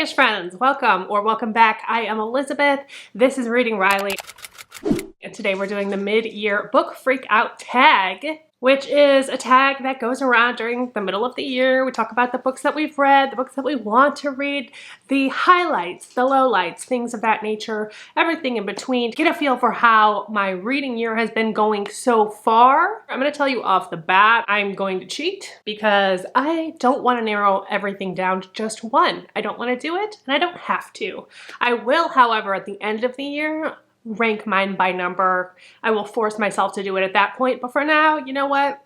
Bookish Friends, welcome or welcome back. I am Elizabeth. This is Reading Riley. And today we're doing the mid-year book freakout tag, which is a tag that goes around during the middle of the year. We talk about the books that we've read, the books that we want to read, the highlights, the lowlights, things of that nature, everything in between, to get a feel for how my reading year has been going so far. I'm going to tell you off the bat, I'm going to cheat because I don't want to narrow everything down to just one. I don't want to do it, and I don't have to. I will, however, at the end of the year, rank mine by number. I will force myself to do it at that point, but for now, you know what?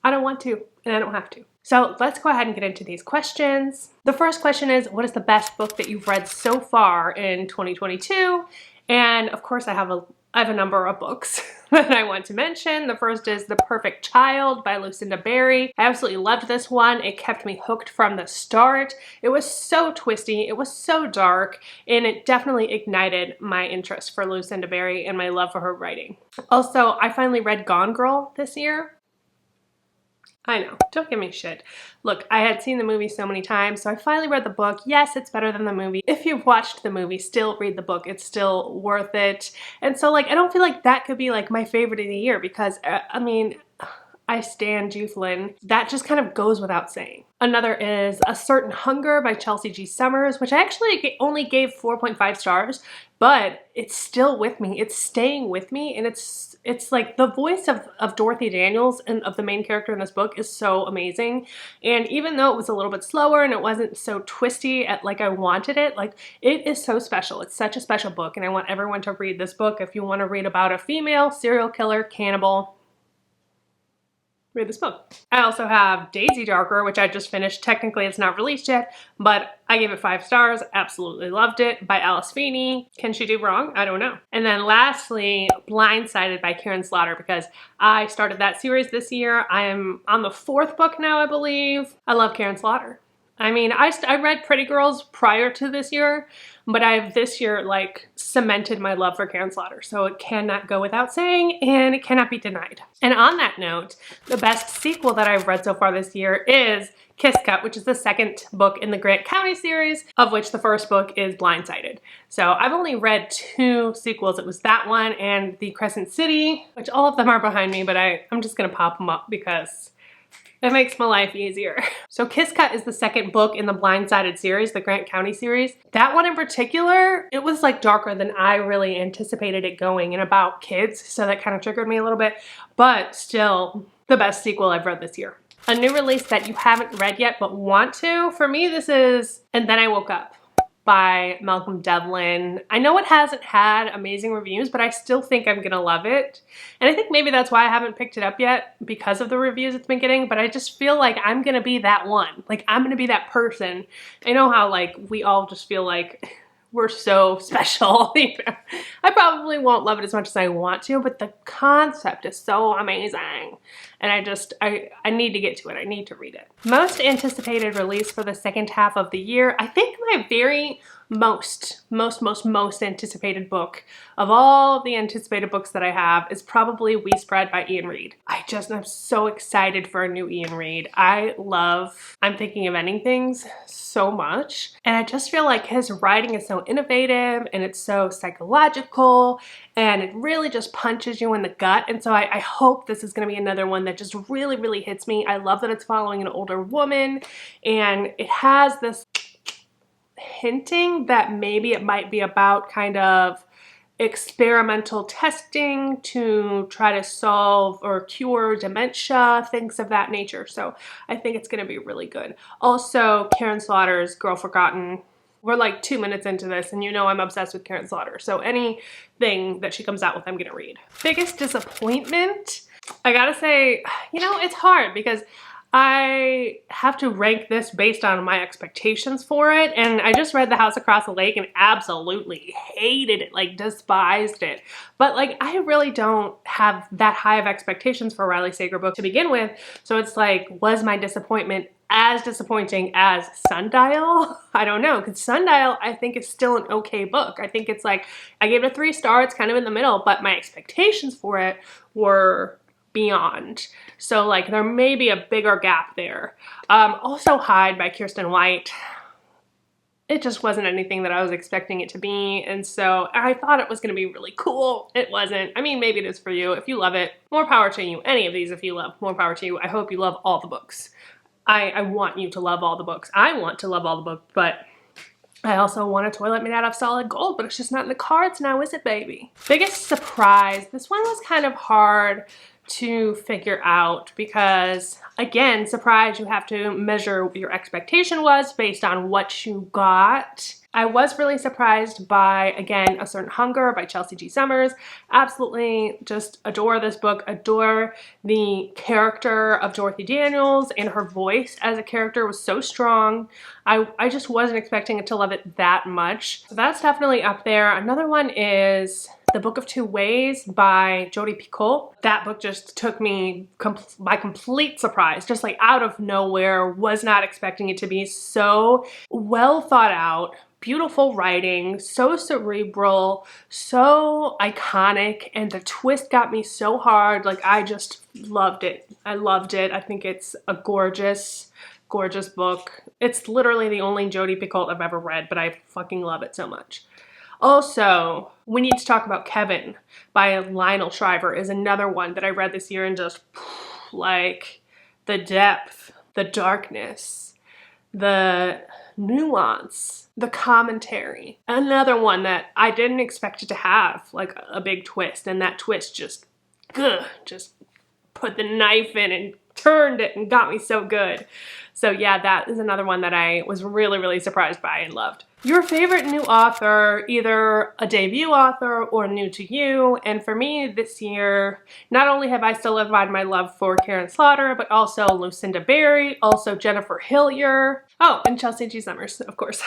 I don't want to, and I don't have to. So let's go ahead and get into these questions. The first question is, what is the best book that you've read so far in 2022? And of course, I have a number of books that I want to mention. The first is The Perfect Child by Lucinda Berry. I absolutely loved this one. It kept me hooked from the start. It was so twisty, it was so dark, and it definitely ignited my interest for Lucinda Berry and my love for her writing. Also, I finally read Gone Girl this year. I know, don't give me shit. Look, I had seen the movie so many times, so I finally read the book. Yes, it's better than the movie. If you've watched the movie, still read the book. It's still worth it. And so, like, I don't feel like that could be, like, my favorite of the year because, I mean, I stan Youve. That just kind of goes without saying. Another is A Certain Hunger by Chelsea G. Summers, which I actually only gave 4.5 stars, but it's still with me. It's staying with me, and it's like the voice of Dorothy Daniels and of the main character in this book is so amazing. And even though it was a little bit slower and it wasn't so twisty like I wanted it, like it is so special. It's such a special book, and I want everyone to read this book. If you want to read about a female serial killer cannibal, read this book. I also have Daisy Darker, which I just finished. Technically, it's not released yet, but I gave it 5 stars. Absolutely loved it, by Alice Feeney. Can she do wrong? I don't know. And then lastly, Blindsided by Karin Slaughter, because I started that series this year. I am on the 4th book now, I believe. I love Karin Slaughter. I mean, I read Pretty Girls prior to this year, but I've this year like cemented my love for Karin Slaughter, so it cannot go without saying, and it cannot be denied. And on that note, the best sequel that I've read so far this year is Kiss Cut, which is the 2nd book in the Grant County series, of which the 1st book is Blindsided. So I've only read 2 sequels. It was that one and The Crescent City, which all of them are behind me, but I'm just gonna pop them up because it makes my life easier. So Kiss Cut is the 2nd book in the Blindsided series, the Grant County series. That one in particular, it was like darker than I really anticipated it going, and about kids, so that kind of triggered me a little bit, but still the best sequel I've read this year. A new release that you haven't read yet but want to, for me this is And Then I Woke Up by Malcolm Devlin. I know it hasn't had amazing reviews, but I still think I'm gonna love it. And I think maybe that's why I haven't picked it up yet, because of the reviews it's been getting, but I just feel like I'm gonna be that one. Like, I'm gonna be that person. I know how, like, we all just feel like we're so special. I probably won't love it as much as I want to, but the concept is so amazing. And I need to get to it. I need to read it. Most anticipated release for the second half of the year. I think my very most anticipated book of all of the anticipated books that I have is probably SCRIBD by Ian Reid. I'm so excited for a new Ian Reid. I'm Thinking of Ending Things so much, and I just feel like his writing is so innovative and it's so psychological and it really just punches you in the gut. And so I hope this is going to be another one that just really hits me. I love that it's following an older woman, and it has this hinting that maybe it might be about kind of experimental testing to try to solve or cure dementia, things of that nature. So I think it's going to be really good. Also, Karin Slaughter's Girl Forgotten. We're like 2 minutes into this, and you know I'm obsessed with Karin Slaughter. So anything that she comes out with, I'm going to read. Biggest disappointment? I gotta say, you know, it's hard because I have to rank this based on my expectations for it, and I just read The House Across the Lake and absolutely hated it, like despised it. But like, I really don't have that high of expectations for Riley Sager book to begin with, so it's like, was my disappointment as disappointing as Sundial? I don't know, because Sundial I think is still an okay book. I think it's like, I gave it a 3 stars, it's kind of in the middle, but my expectations for it were beyond. So like, there may be a bigger gap there. Also Hyde by Kirsten White. it just wasn't anything that I was expecting it to be, and so I thought it was going to be really cool. It wasn't. I mean, maybe it is for you. If you love it, more power to you. Any of these, if you love, more power to you. I hope you love all the books. I want you to love all the books. I want to love all the books, but I also want a toilet made out of solid gold, but it's just not in the cards now, is it, baby? Biggest surprise. This one was kind of hard to figure out because, again, surprise, you have to measure what your expectation was based on what you got. I was really surprised by, again, A Certain Hunger by Chelsea G. Summers. Absolutely just adore this book, adore the character of Dorothy Daniels, and her voice as a character was so strong. I just wasn't expecting it to love it that much. So that's definitely up there. Another one is The Book of Two Ways by Jodi Picoult. That book just took me by complete surprise, just like out of nowhere. Was not expecting it to be so well thought out. Beautiful writing, so cerebral, so iconic, and the twist got me so hard. Like, I just loved it. I loved it. I think it's a gorgeous, gorgeous book. It's literally the only Jodi Picoult I've ever read, but I fucking love it so much. Also, We Need to Talk About Kevin by Lionel Shriver is another one that I read this year, and just like the depth, the darkness, the nuance, the commentary. Another one that I didn't expect it to have like a big twist, and that twist just put the knife in and turned it and got me so good. So yeah, that is another one that I was really, really surprised by and loved. Your favorite new author, either a debut author or new to you. And for me this year, not only have I solidified my love for Karin Slaughter, but also Lucinda Berry, also Jennifer Hillier. Oh, and Chelsea G. Summers, of course.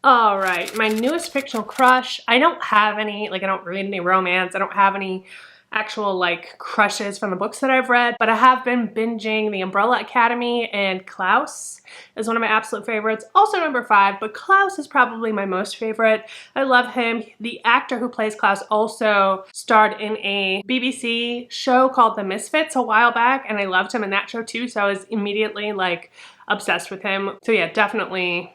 All right, my newest fictional crush. I don't have any, like, I don't read any romance. I don't have any actual like crushes from the books that I've read, but I have been binging The Umbrella Academy, and Klaus is one of my absolute favorites. Also number 5, but Klaus is probably my most favorite. I love him. The actor who plays Klaus also starred in a BBC show called The Misfits a while back, and I loved him in that show too, so I was immediately like obsessed with him. So yeah, definitely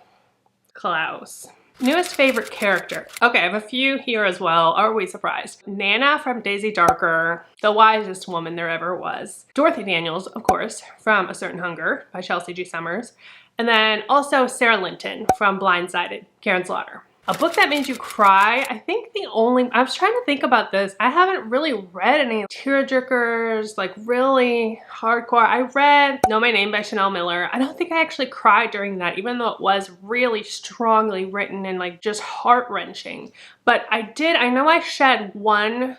Klaus. Newest favorite character. Okay, I have a few here as well. Are we surprised? Nana from Daisy Darker, the wisest woman there ever was. Dorothy Daniels, of course, from A Certain Hunger by Chelsea G. Summers. And then also Sarah Linton from Blindsided, Karin Slaughter. A book that made you cry. I think I was trying to think about this. I haven't really read any tearjerkers, like really hardcore. I read Know My Name by Chanel Miller. I don't think I actually cried during that, even though it was really strongly written and like just heart-wrenching. But I know I shed one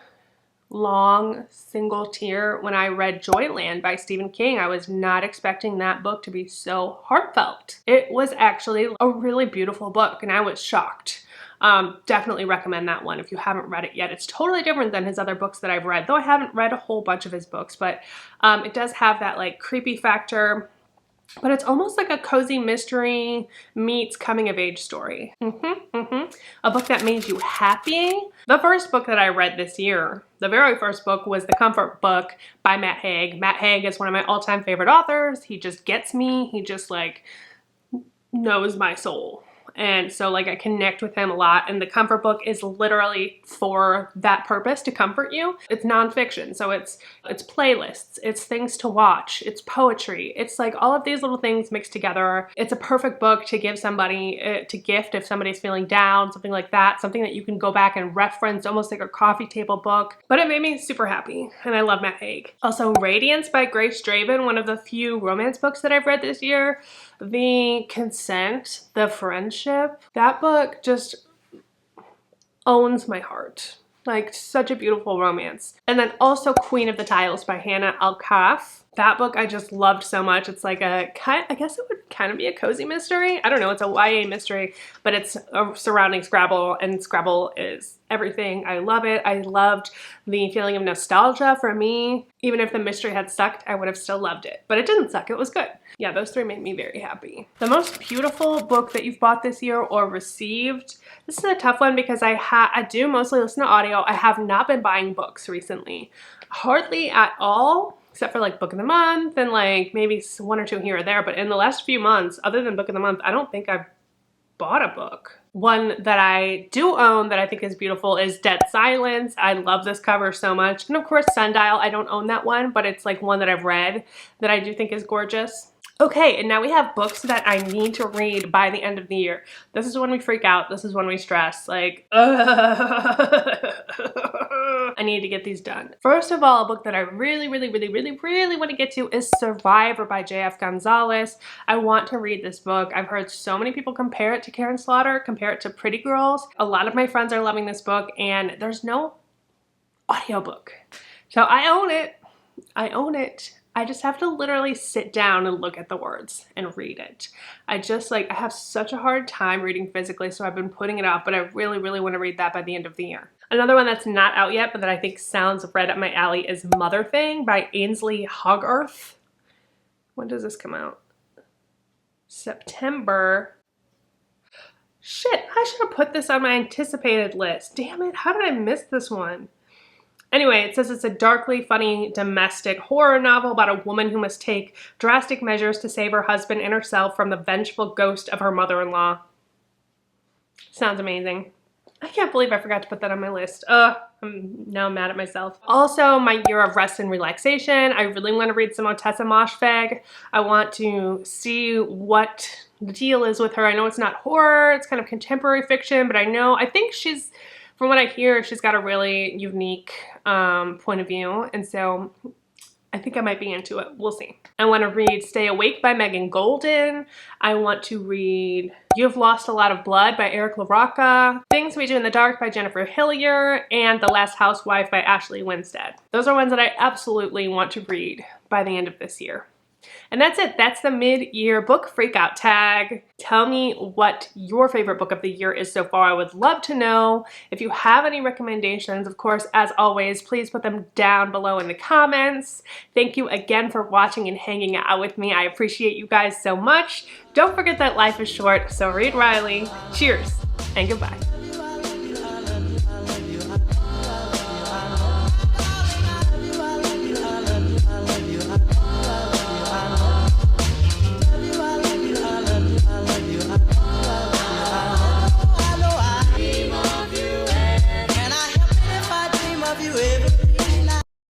long single tear when I read Joyland by Stephen King. I was not expecting that book to be so heartfelt. It was actually a really beautiful book, and I was shocked. Definitely recommend that one if you haven't read it yet. It's totally different than his other books that I've read, though I haven't read a whole bunch of his books, but it does have that like creepy factor. But it's almost like a cozy mystery meets coming of age story. A book that made you happy. The first book that I read this year, the very first book, was The Comfort Book by Matt Haig. Matt Haig is one of my all-time favorite authors. He just gets me. He just like knows my soul. And so like I connect with him a lot, and The Comfort Book is literally for that purpose, to comfort you. It's nonfiction, so it's playlists, it's things to watch, it's poetry, it's like all of these little things mixed together. It's a perfect book to give somebody, to gift if somebody's feeling down, something like that, something that you can go back and reference, almost like a coffee table book. But it made me super happy, and I love Matt Haig. Also Radiance by Grace Draven, one of the few romance books that I've read this year. The consent, the friendship, that book just owns my heart. Like, such a beautiful romance. And then also Queen of the Tiles by Hannah Alkaf. That book I just loved so much. It's like I guess it would kind of be a cozy mystery. I don't know, it's a YA mystery, but it's surrounding Scrabble, and Scrabble is everything. I love it. I loved the feeling of nostalgia for me. Even if the mystery had sucked, I would have still loved it. But it didn't suck, it was good. Yeah, those 3 made me very happy. The most beautiful book that you've bought this year or received. This is a tough one because I do mostly listen to audio. I have not been buying books recently. Hardly at all. Except for like Book of the Month and like maybe 1 or 2 here or there. But in the last few months, other than Book of the Month, I don't think I've bought a book. One that I do own that I think is beautiful is Dead Silence. I love this cover so much. And of course Sundial, I don't own that one, but it's like one that I've read that I do think is gorgeous. Okay, and now we have books that I need to read by the end of the year. This is when we freak out. This is when we stress. Like, I need to get these done. First of all, a book that I really want to get to is Survivor by J.F. Gonzalez. I want to read this book. I've heard so many people compare it to Karin Slaughter, compare it to Pretty Girls. A lot of my friends are loving this book, and there's no audiobook. So I own it. I own it. I just have to literally sit down and look at the words and read it. I have such a hard time reading physically, so I've been putting it off, but I really want to read that by the end of the year. Another one that's not out yet, but that I think sounds right up my alley is Mother Thing by Ainsley Hogarth. When does this come out? September. Shit, I should have put this on my anticipated list. Damn it, how did I miss this one? Anyway, it says it's a darkly funny domestic horror novel about a woman who must take drastic measures to save her husband and herself from the vengeful ghost of her mother-in-law. Sounds amazing. I can't believe I forgot to put that on my list. I'm now mad at myself. Also, my year of rest and relaxation. I really want to read some Ottessa Moshfegh. I want to see what the deal is with her. I know it's not horror, it's kind of contemporary fiction, but I think she's, from what I hear, she's got a really unique point of view, and so I think I might be into it. We'll see. I want to read Stay Awake by Megan Golden. I want to read You've Lost a Lot of Blood by Eric LaRocca, Things We Do in the Dark by Jennifer Hillier, and The Last Housewife by Ashley Winstead. Those are ones that I absolutely want to read by the end of this year. And that's it. That's the mid-year book freakout tag. Tell me what your favorite book of the year is so far. I would love to know. If you have any recommendations, of course, as always, please put them down below in the comments. Thank you again for watching and hanging out with me. I appreciate you guys so much. Don't forget that life is short, so read Riley. Cheers and goodbye.